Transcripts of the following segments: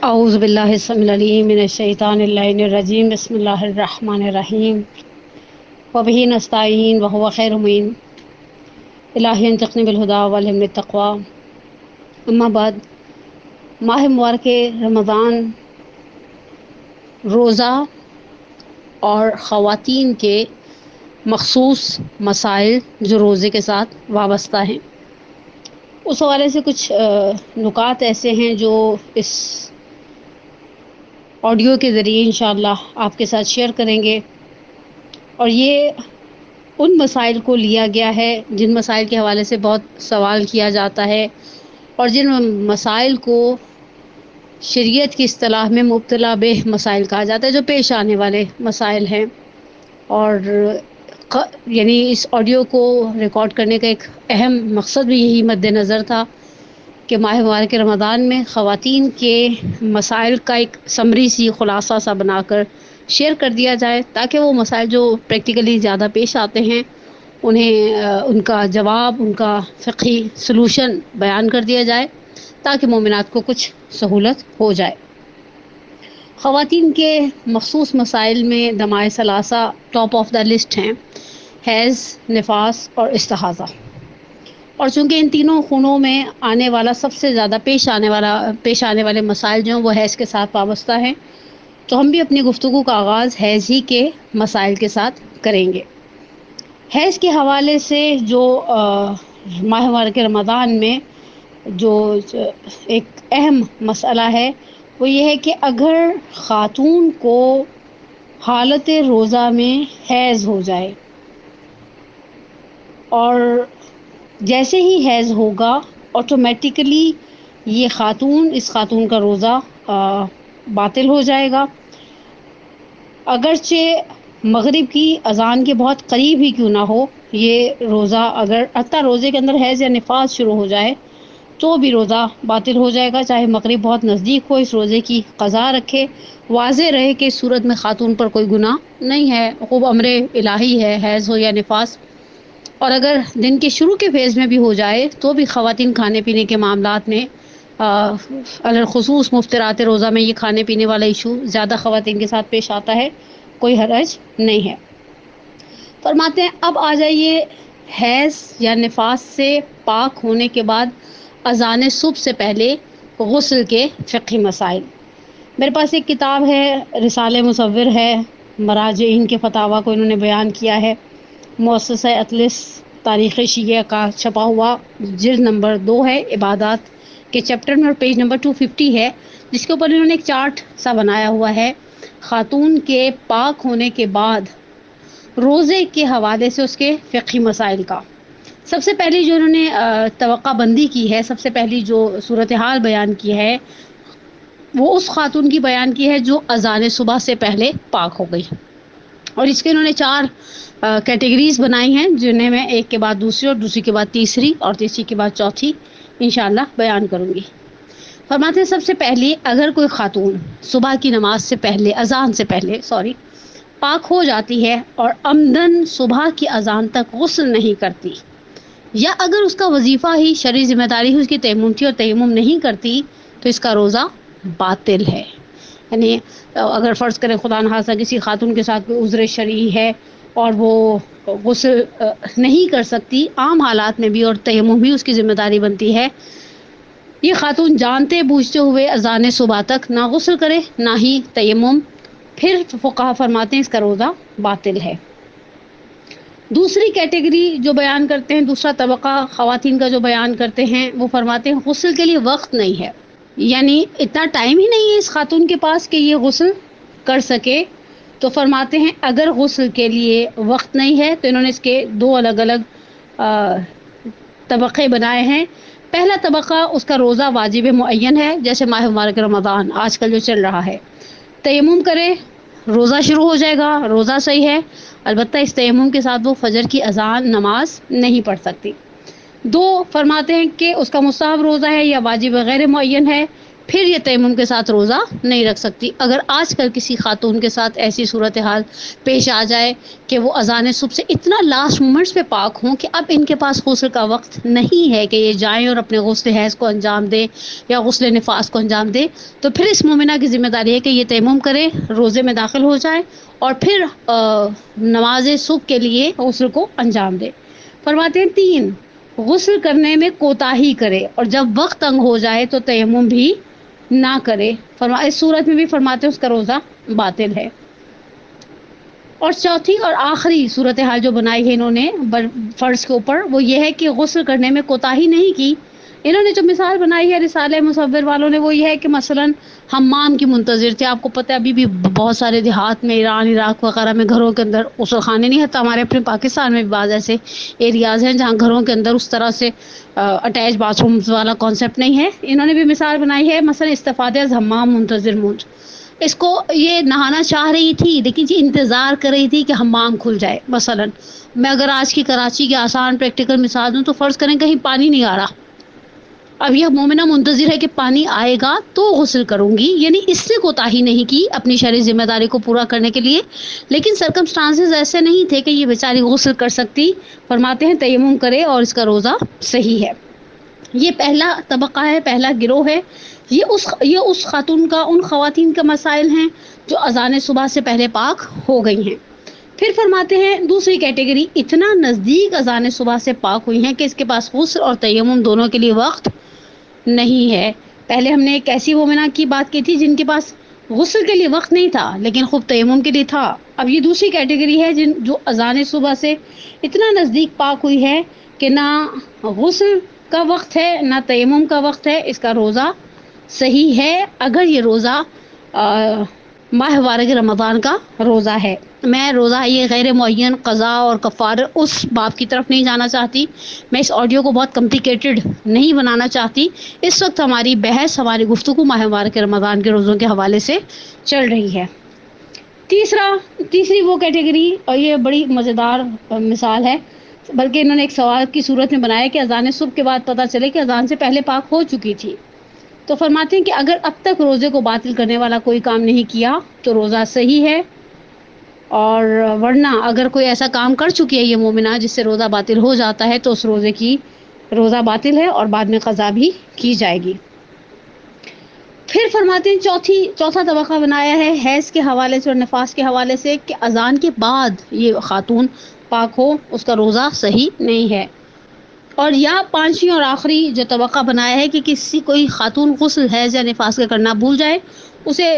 اعوذ باللہ السمیع العلیم من الشیطان اللعین الرجیم بسم اللہ الرحمن الرحیم وبہ نستعین وہو خیر المعین الہی انطقنی بالہدی والہمنی التقوی اما بعد۔ ماہ مبارک رمضان روزہ اور خواتین کے مخصوص مسائل جو روزے کے ساتھ وابستہ ہیں، اس حوالے سے کچھ نکات ایسے ہیں جو اس آڈیو کے ذریعے انشاءاللہ آپ کے ساتھ شیئر کریں گے، اور یہ ان مسائل کو لیا گیا ہے جن مسائل کے حوالے سے بہت سوال کیا جاتا ہے، اور جن مسائل کو شریعت کی اصطلاح میں مبتلا بہ مسائل کہا جاتا ہے، جو پیش آنے والے مسائل ہیں۔ اور یعنی اس آڈیو کو ریکارڈ کرنے کا ایک اہم مقصد بھی یہی مد نظر تھا کہ ماہ مبارک رمضان میں خواتین کے مسائل کا ایک سمری سی خلاصہ سا بنا کر شیئر کر دیا جائے، تاکہ وہ مسائل جو پریکٹیکلی زیادہ پیش آتے ہیں انہیں ان کا جواب، ان کا فقہی سلوشن بیان کر دیا جائے، تاکہ مومنات کو کچھ سہولت ہو جائے۔ خواتین کے مخصوص مسائل میں دمائے ثلاثہ ٹاپ آف دا لسٹ ہیں: حیض، نفاس اور استحاضہ۔ اور چونکہ ان تینوں خونوں میں آنے والا سب سے زیادہ پیش آنے والے مسائل جو ہیں وہ حیض کے ساتھ وابستہ ہیں، تو ہم بھی اپنی گفتگو کا آغاز حیض ہی کے مسائل کے ساتھ کریں گے۔ حیض کے حوالے سے جو ماہ مبارک رمضان میں جو ایک اہم مسئلہ ہے وہ یہ ہے کہ اگر خاتون کو حالت روزہ میں حیض ہو جائے، اور جیسے ہی حیض ہوگا آٹومیٹیکلی یہ اس خاتون کا روزہ باطل ہو جائے گا، اگرچہ مغرب کی اذان کے بہت قریب ہی کیوں نہ ہو یہ روزہ، اگر حتیٰ روزے کے اندر حیض یا نفاس شروع ہو جائے تو بھی روزہ باطل ہو جائے گا، چاہے مغرب بہت نزدیک ہو۔ اس روزے کی قضا رکھے، واضح رہے کہ اس صورت میں خاتون پر کوئی گناہ نہیں ہے، خوب امر الہی ہے، حیض ہو یا نفاس۔ اور اگر دن کے شروع کے فیز میں بھی ہو جائے تو بھی خواتین کھانے پینے کے معاملات میں خصوص مفطرات روزہ میں یہ کھانے پینے والا ایشو زیادہ خواتین کے ساتھ پیش آتا ہے، کوئی حرج نہیں ہے۔ فرماتے ہیں اب آ جائیے حیض یا نفاس سے پاک ہونے کے بعد اذان صبح سے پہلے غسل کے فقہی مسائل۔ میرے پاس ایک کتاب ہے، رسالہ مصور ہے، مراجعین کے فتاویٰ کو انہوں نے بیان کیا ہے، مؤسسہ اطلس تاریخ شیعہ کا چھپا ہوا جلد نمبر 2 ہے، عبادات کے چیپٹر میں، اور پیج نمبر 250 ہے، جس کے اوپر انہوں نے ایک چارٹ سا بنایا ہوا ہے خاتون کے پاک ہونے کے بعد روزے کے حوالے سے اس کے فقہی مسائل کا۔ سب سے پہلی جو انہوں نے توقع بندی کی ہے، سب سے پہلی جو صورتحال بیان کی ہے، وہ اس خاتون کی بیان کی ہے جو اذان صبح سے پہلے پاک ہو گئی، اور اس کے انہوں نے 4 کیٹیگریز بنائی ہیں، جنہیں میں ایک کے بعد دوسری اور دوسری کے بعد تیسری اور تیسری کے بعد چوتھی انشاءاللہ بیان کروں گی۔ فرماتے ہیں سب سے پہلی، اگر کوئی خاتون صبح کی نماز سے پہلے، اذان سے پہلے پاک ہو جاتی ہے اور عمدن صبح کی اذان تک غسل نہیں کرتی، یا اگر اس کا وظیفہ ہی شرعی ذمہ داری ہی اس کی تیمم تھی اور تیمم نہیں کرتی، تو اس کا روزہ باطل ہے۔ یعنی اگر فرض کریں خدا نخواستہ کسی خاتون کے ساتھ کوئی عذر شرعی ہے اور وہ غسل نہیں کر سکتی عام حالات میں بھی، اور تیمم بھی اس کی ذمہ داری بنتی ہے، یہ خاتون جانتے بوجھتے ہوئے اذان صبح تک نہ غسل کرے نہ ہی تیمم، پھر فقہا فرماتے ہیں اس کا روزہ باطل ہے۔ دوسری کیٹیگری جو بیان کرتے ہیں، دوسرا طبقہ خواتین کا جو بیان کرتے ہیں، وہ فرماتے ہیں غسل کے لیے وقت نہیں ہے، یعنی اتنا ٹائم ہی نہیں ہے اس خاتون کے پاس کہ یہ غسل کر سکے۔ تو فرماتے ہیں اگر غسل کے لیے وقت نہیں ہے تو انہوں نے اس کے 2 الگ الگ طبقے بنائے ہیں۔ پہلا طبقہ، اس کا روزہ واجب معین ہے، جیسے ماہ مبارک رمضان آج کل جو چل رہا ہے، تیمم کرے روزہ شروع ہو جائے گا، روزہ صحیح ہے، البتہ اس تیمم کے ساتھ وہ فجر کی اذان نماز نہیں پڑھ سکتی۔ 2 فرماتے ہیں کہ اس کا مستحب روزہ ہے یا واجب غیر معین ہے، پھر یہ تیمم کے ساتھ روزہ نہیں رکھ سکتی۔ اگر آج کل کسی خاتون کے ساتھ ایسی صورتحال پیش آ جائے کہ وہ اذان صبح سے اتنا لاسٹ مومنٹس پہ پاک ہوں کہ اب ان کے پاس غسل کا وقت نہیں ہے کہ یہ جائیں اور اپنے غسل حیض کو انجام دیں یا غسل نفاس کو انجام دیں، تو پھر اس مومنہ کی ذمہ داری ہے کہ یہ تیمم کرے، روزے میں داخل ہو جائے اور پھر نماز صبح کے لیے غسل کو انجام دے۔ فرماتے ہیں 3، غسل کرنے میں کوتاہی کرے اور جب وقت تنگ ہو جائے تو تیمم بھی نہ کرے۔ اس صورت میں بھی فرماتے ہیں اس کا روزہ باطل ہے۔ اور چوتھی اور آخری صورتحال جو بنائی ہے انہوں نے فرض کے اوپر، وہ یہ ہے کہ غسل کرنے میں کوتاہی نہیں کی۔ انہوں نے جو مثال بنائی ہے رسالہ مصور والوں نے، وہ یہ ہے کہ مثلا حمام کی منتظر تھے۔ آپ کو پتہ ہے ابھی بھی بہت سارے دیہات میں، ایران، عراق وغیرہ میں گھروں کے اندر غسل خانے نہیں ہوتا۔ ہمارے اپنے پاکستان میں بھی بعض ایسے ایریاز ہیں جہاں گھروں کے اندر اس طرح سے اٹیچ باتھ رومز والا کانسیپٹ نہیں ہے۔ انہوں نے بھی مثال بنائی ہے مثلا استفادہ از حمام منتظر موج، اس کو یہ نہانا چاہ رہی تھی لیکن یہ انتظار کر رہی تھی کہ حمام کھل جائے۔ مثلا میں اگر آج کی کراچی کی آسان پریکٹیکل مثال دوں تو فرض کریں کہیں پانی نہیں آ رہا، اب یہ مومنہ منتظر ہے کہ پانی آئے گا تو غسل کروں گی، یعنی اس نے کوتاہی نہیں کی اپنی شرعی ذمہ داری کو پورا کرنے کے لیے، لیکن سرکمسٹانسز ایسے نہیں تھے کہ یہ بیچاری غسل کر سکتی۔ فرماتے ہیں تیمم کرے اور اس کا روزہ صحیح ہے۔ یہ پہلا طبقہ ہے، پہلا گروہ ہے۔ یہ اس خاتون کا، ان خواتین کا مسائل ہیں جو اذان صبح سے پہلے پاک ہو گئی ہیں۔ پھر فرماتے ہیں دوسری کیٹیگری اتنا نزدیک اذان صبح سے پاک ہوئی ہیں کہ اس کے پاس غسل اور تیمم دونوں کے لیے وقت نہیں ہے۔ پہلے ہم نے ایک ایسی مومنہ کی بات کی تھی جن کے پاس غسل کے لیے وقت نہیں تھا لیکن خوب تیمم کے لیے تھا۔ اب یہ دوسری کیٹیگری ہے جو اذان صبح سے اتنا نزدیک پاک ہوئی ہے کہ نہ غسل کا وقت ہے نہ تیمم کا وقت ہے، اس کا روزہ صحیح ہے اگر یہ روزہ ماہ مبارک رمضان کا روزہ ہے۔ میں روزہ یہ غیر معین قضا اور کفارہ اس باب کی طرف نہیں جانا چاہتی، میں اس آڈیو کو بہت کمپلیکیٹڈ نہیں بنانا چاہتی۔ اس وقت ہماری بحث، ہماری گفتگو ماہ مبارک رمضان کے روزوں کے حوالے سے چل رہی ہے۔ تیسری وہ کیٹیگری، اور یہ بڑی مزیدار مثال ہے، بلکہ انہوں نے ایک سوال کی صورت میں بنایا کہ اذان صبح کے بعد پتہ چلے کہ اذان سے پہلے پاک ہو چکی تھی، تو فرماتے ہیں کہ اگر اب تک روزے کو باطل کرنے والا کوئی کام نہیں کیا تو روزہ صحیح ہے، اور ورنہ اگر کوئی ایسا کام کر چکی ہے یہ مومنہ جس سے روزہ باطل ہو جاتا ہے تو اس روزہ باطل ہے اور بعد میں قضا بھی کی جائے گی۔ پھر فرماتے ہیں چوتھا طبقہ بنایا ہے حیض کے حوالے سے اور نفاس کے حوالے سے کہ اذان کے بعد یہ خاتون پاک ہو، اس کا روزہ صحیح نہیں ہے۔ اور یا پانچویں اور آخری جو طبقہ بنایا ہے کہ کوئی خاتون غسل حیض یا نفاس کا کرنا بھول جائے، اسے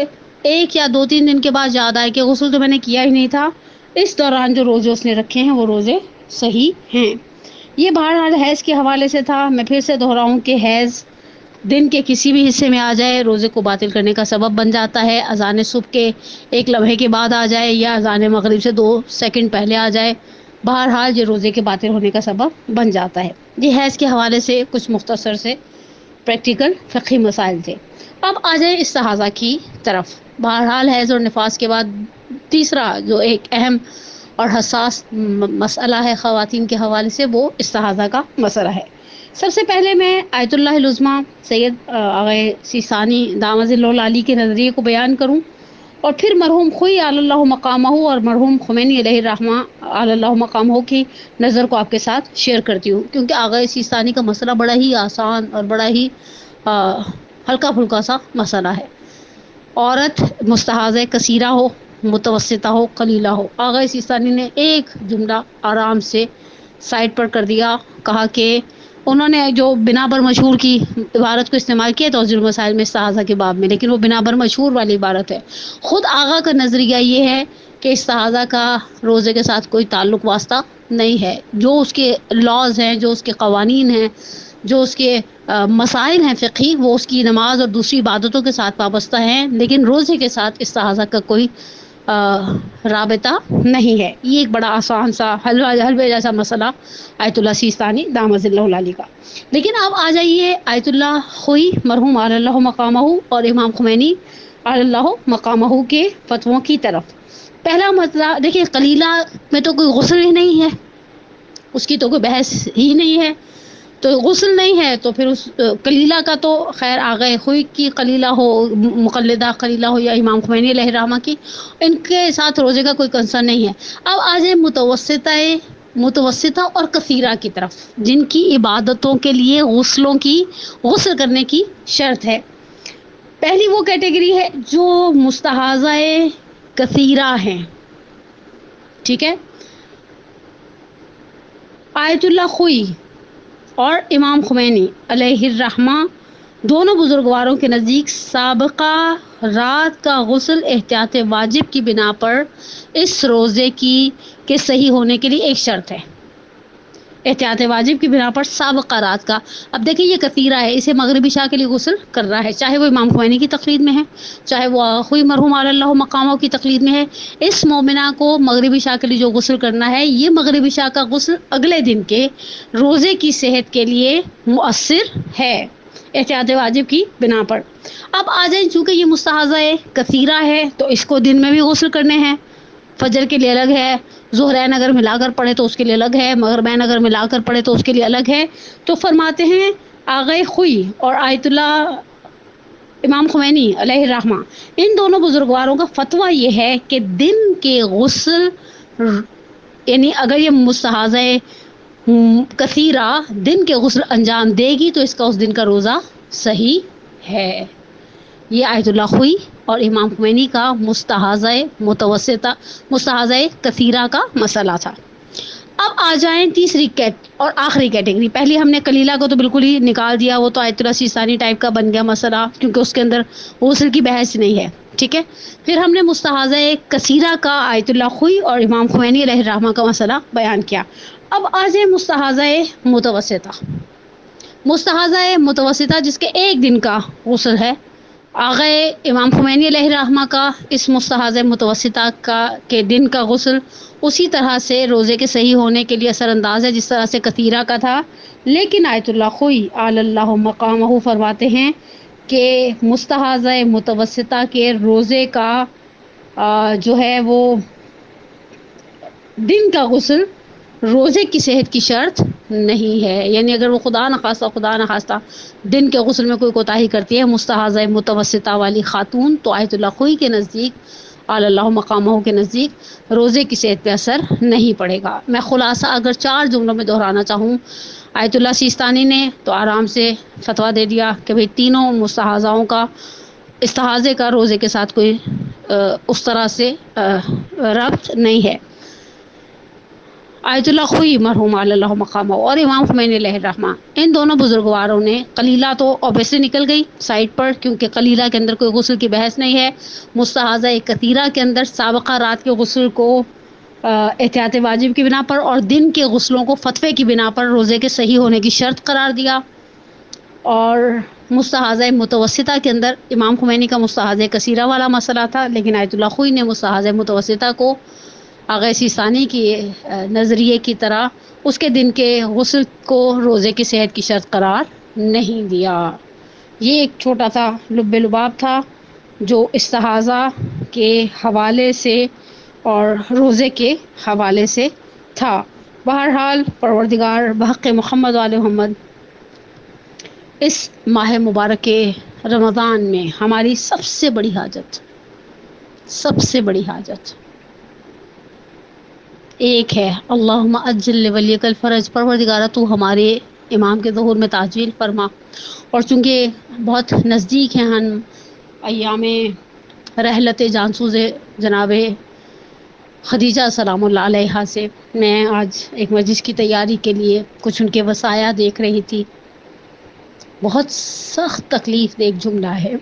1 یا 2-3 دن کے بعد یاد آئے کہ غسل تو میں نے کیا ہی نہیں تھا، اس دوران جو روزے اس نے رکھے ہیں وہ روزے صحیح ہیں۔ یہ بہرحال حیض کے حوالے سے تھا۔ میں پھر سے دہراؤں کہ حیض دن کے کسی بھی حصے میں آ جائے روزے کو باطل کرنے کا سبب بن جاتا ہے۔ اذان صبح کے 1 لمحے کے بعد آ جائے یا اذان مغرب سے 2 سیکنڈ پہلے آ جائے، بہرحال یہ روزے کے باطل ہونے کا سبب بن جاتا ہے۔ یہ حیض کے حوالے سے کچھ مختصر سے پریکٹیکل فقہی مسائل تھے۔ اب آ جائیں استحاضہ کی طرف۔ بہرحال حیض اور نفاس کے بعد تیسرا جو ایک اہم اور حساس مسئلہ ہے خواتین کے حوالے سے، وہ استحاضہ کا مسئلہ ہے۔ سب سے پہلے میں آیت اللہ العظمیٰ سید آغا سیستانی دامت اللہ علی کے نظریے کو بیان کروں، اور پھر مرحوم خوئی علی اللہ مقامہ اور مرحوم خمینی علیہ الرحمہ علی اللہ مقامہ کی نظر کو آپ کے ساتھ شیئر کرتی ہوں، کیونکہ آغا سیستانی کا مسئلہ بڑا ہی آسان اور بڑا ہی ہلکا پھلکا سا مسئلہ ہے۔ عورت مستحاضہ کثیرہ ہو، متوسطہ ہو، قلیلہ ہو، آغا سیستانی نے ایک جملہ آرام سے سائڈ پر کر دیا، کہا کہ انہوں نے جو بنا بر مشہور کی عبارت کو استعمال کیا توضیح المسائل میں استحاضہ کے باب میں، لیکن وہ بنا بر مشہور والی عبارت ہے۔ خود آغا کا نظریہ یہ ہے کہ استحاضہ کا روزے کے ساتھ کوئی تعلق واسطہ نہیں ہے، جو اس کے لاز ہیں، جو اس کے قوانین ہیں، جو اس کے مسائل ہیں فقہی، وہ اس کی نماز اور دوسری عبادتوں کے ساتھ وابستہ ہیں، لیکن روزے کے ساتھ استحاضہ کا کوئی رابطہ نہیں ہے۔ یہ ایک بڑا آسان سا حلوے جیسا مسئلہ آیت اللہ سیستانی دامت اللہ علی کا۔ لیکن اب آ جائیے آیت اللہ خوئی مرحوم علی اللہ مقامہ اور امام خمینی علی اللہ مقامہ کے فتووں کی طرف۔ پہلا مسئلہ دیکھیں، قلیلہ میں تو کوئی غسل ہی نہیں ہے، اس کی تو کوئی بحث ہی نہیں ہے، تو غسل نہیں ہے تو پھر اس کلیلہ کا تو خیر آغا خوئی کی کلیلہ ہو، مقلدہ کلیلہ ہو یا امام خمینی علیہ الرحمہ کی، ان کے ساتھ روزے کا کوئی کنسرن نہیں ہے۔ اب آ جائیں متوسطہ اور کثیرہ کی طرف، جن کی عبادتوں کے لیے غسل کرنے کی شرط ہے۔ پہلی وہ کیٹیگری ہے جو مستحاضہ کثیرہ ہیں، ٹھیک ہے۔ آیت اللہ خوئی اور امام خمینی علیہ الرحمہ دونوں بزرگواروں کے نزدیک سابقہ رات کا غسل احتیاط واجب کی بنا پر اس روزے کے صحیح ہونے کے لیے ایک شرط ہے۔ احتیاط واجب کی بنا پر سابقہ رات کا، اب دیکھیں یہ کثیرہ ہے، اسے مغرب عشاء کے لیے غسل کر رہا ہے، چاہے وہ امام خمینی کی تقلید میں ہے، چاہے وہ خوئی مرحوم علی اللہ مقامہ کی تقلید میں ہے۔ اس مومنہ کو مغرب عشاء کے لیے جو غسل کرنا ہے، یہ مغرب عشاء کا غسل اگلے دن کے روزے کی صحت کے لیے مؤثر ہے احتیاط واجب کی بنا پر۔ اب آ جائیں، چونکہ یہ مستحاضہ کثیرہ ہے تو اس کو دن میں بھی غسل کرنے ہیں، فجر کے لیے الگ ہے، ظہرین اگر ملا کر پڑھے تو اس کے لیے الگ ہے، مغربین اگر ملا کر پڑھے تو اس کے لیے الگ ہے۔ تو فرماتے ہیں آغا خوئی اور آیت اللہ امام خمینی علیہ الرحمہ، ان دونوں بزرگواروں کا فتویٰ یہ ہے کہ دن کے غسل، یعنی اگر یہ مستحاضہ کثیرہ دن کے غسل انجام دے گی تو اس کا اس دن کا روزہ صحیح ہے۔ یہ آیت اللہ خوئی اور امام خمینی کا مستحاضہ کثیرہ کا مسئلہ تھا۔ اب آ جائیں تیسری اور آخری کیٹیگری۔ پہلی ہم نے کلیلہ کو تو بالکل ہی نکال دیا، وہ تو آیت اللہ سیستانی ٹائپ کا بن گیا مسئلہ، کیونکہ اس کے اندر غسل کی بحث نہیں ہے، ٹھیک ہے۔ پھر ہم نے مستحاضہ کثیرہ کا آیت اللہ خوئی اور امام خمینی علیہ الرحمہ کا مسئلہ بیان کیا۔ اب آ جائیں مستحاضہ متوسطہ جس کے ایک دن کا غسل ہے۔ آغا امام خمینی علیہ الرحمہ کا اس مستحاضہ متوسطہ کے دن کا غسل اسی طرح سے روزے کے صحیح ہونے کے لیے اثر انداز ہے جس طرح سے کثیرہ کا تھا، لیکن آیت اللہ خوئی علی اللہ مقامہ فرماتے ہیں کہ مستحاضہ متوسطہ کے روزے کا جو ہے وہ دن کا غسل روزے کی صحت کی شرط نہیں ہے، یعنی اگر وہ خدا نخواستہ دن کے غسل میں کوئی کوتاہی کرتی ہے مستحاضہ متوسطہ والی خاتون، تو آیت اللہ خوئی کے نزدیک، علی اللہ مقامہ کے نزدیک روزے کی صحت پہ اثر نہیں پڑے گا۔ میں خلاصہ اگر 4 جملوں میں دہرانا چاہوں، آیت اللہ سیستانی نے تو آرام سے فتویٰ دے دیا کہ بھئی تینوں مستحاضاؤں کا استحاضے کا روزے کے ساتھ کوئی اس طرح سے ربط نہیں ہے۔ آیت اللہ خوئی مرحوم علی اللہ مقامہ اور امام خمینی علیہ الرحمہ، ان دونوں بزرگواروں نے کلیلہ تو اوبیسلی نکل گئی سائڈ پر، کیونکہ کلیلہ کے اندر کوئی غسل کی بحث نہیں ہے۔ مستحاضہ کثیرہ کے اندر سابقہ رات کے غسل کو احتیاط واجب کی بنا پر اور دن کے غسلوں کو فتوے کی بنا پر روزے کے صحیح ہونے کی شرط قرار دیا۔ اور مستحاضہ متوسطہ کے اندر امام خمینی کا مستحاضہ کثیرہ والا مسئلہ تھا، لیکن آیت اللہ خوئی نے مستحاضہ متوسطہ کو آغا سیستانی کی نظریے کی طرح اس کے دن کے غسل کو روزے کی صحت کی شرط قرار نہیں دیا۔ یہ ایک چھوٹا سا لب لباب تھا جو استحاضہ کے حوالے سے اور روزے کے حوالے سے تھا۔ بہرحال پروردگار بحق محمد و آل محمد اس ماہ مبارک رمضان میں ہماری سب سے بڑی حاجت ایک ہے، اللہم اجل ولیک الفرج، پروردگارہ تو ہمارے امام کے ظہور میں تعجیل فرما۔ اور چونکہ بہت نزدیک ہیں ہم ایام رحلت جانسوز جناب خدیجہ سلام اللہ علیہا سے، میں آج ایک مجلس کی تیاری کے لیے کچھ ان کے وصایا دیکھ رہی تھی۔ بہت سخت تکلیف دہ ایک جملہ ہے،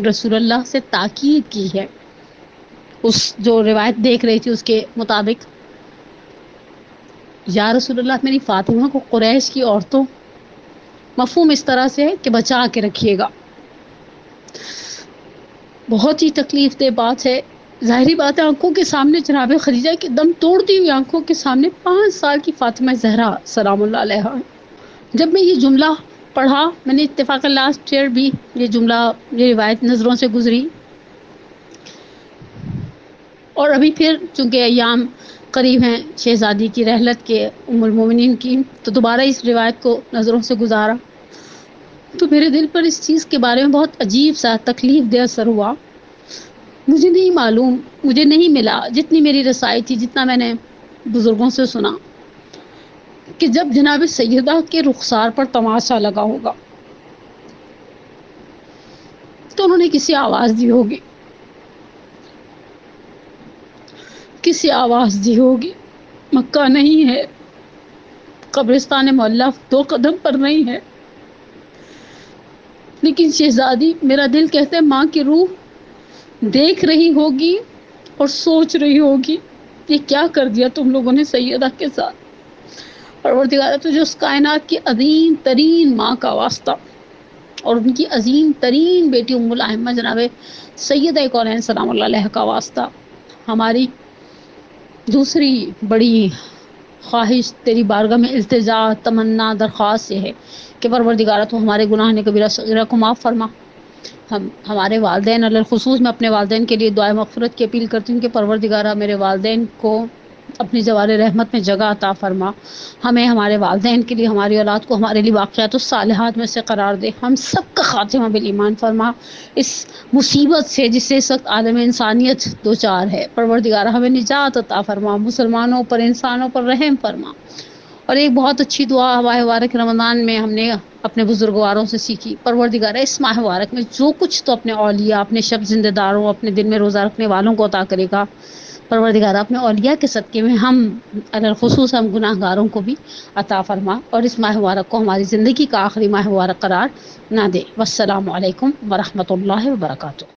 رسول اللہ سے تاکید کی ہے۔ اس جو روایت دیکھ رہی تھی اس کے مطابق، یا رسول اللہ میری فاطمہ کو قریش کی عورتوں، مفہوم اس طرح سے ہے کہ بچا کے رکھیے گا۔ بہت ہی تکلیف دہ بات ہے، ظاہری بات ہے آنکھوں کے سامنے جناب خدیجہ کی دم توڑتی ہوئی آنکھوں کے سامنے 5 سال کی فاطمہ زہرا سلام اللہ علیہا۔ جب میں یہ جملہ پڑھا، میں نے اتفاق لاسٹ ایئر بھی یہ روایت نظروں سے گزری، اور ابھی پھر چونکہ ایام قریب ہیں شہزادی کی رحلت کے ام المومنین کی، تو دوبارہ اس روایت کو نظروں سے گزارا تو میرے دل پر اس چیز کے بارے میں بہت عجیب سا تکلیف دہ اثر ہوا۔ مجھے نہیں معلوم، مجھے نہیں ملا جتنی میری رسائی تھی، جتنا میں نے بزرگوں سے سنا کہ جب جناب سیدہ کے رخسار پر تماشا لگا ہوگا تو انہوں نے کسی آواز دی ہوگی، کسی آواز دی ہوگی، مکہ نہیں ہے، قبرستان معلیٰ 2 قدم پر نہیں ہے، لیکن شہزادی، میرا دل کہتا ہے ماں کی روح دیکھ رہی ہوگی اور سوچ رہی ہوگی یہ کیا کر دیا تم لوگوں نے سیدہ کے ساتھ۔ پروردگارہ تجھے اس کائنات کی عظیم ترین ماں کا واسطہ اور ان کی عظیم ترین بیٹی ام الائمہ جناب سیدہ کونین سلام اللہ علیہ کا واسطہ۔ ہماری دوسری بڑی خواہش تیری بارگاہ میں التجا، تمنا، درخواست یہ ہے کہ پروردگارہ تو ہمارے گناہ کبیرہ صغیرہ کو معاف فرما۔ ہمارے والدین علی الخصوص میں اپنے والدین کے لیے دعائے مغفرت کی اپیل کرتی ہوں کہ پروردگارہ میرے والدین کو اپنی جوار رحمت میں جگہ عطا فرما، ہمیں ہمارے والدین کے لیے، ہماری اولاد کو ہمارے لیے واقعات الصالحات میں سے قرار دے، ہم سب کا خاتمہ بالایمان فرما، اس مصیبت سے جس سے اس وقت عالم انسانیت دوچار ہے پروردگارہ ہمیں نجات عطا فرما، مسلمانوں پر، انسانوں پر رحم فرما۔ اور ایک بہت اچھی دعا ماہ مبارک رمضان میں ہم نے اپنے بزرگواروں سے سیکھی، پروردگارہ اس ماہ مبارک میں جو کچھ تو اپنے اولیاء، اپنے شب زندہ داروں، اپنے دل میں روزہ رکھنے والوں کو عطا کرے گا، پروردگارہ اپنے اولیاء کے صدقے میں ہم علی الخصوص ہم گناہ گاروں کو بھی عطا فرما اور اس ماہ مبارک کو ہماری زندگی کا آخری ماہ مبارک قرار نہ دے۔ والسلام علیکم ورحمۃ اللہ وبرکاتہ۔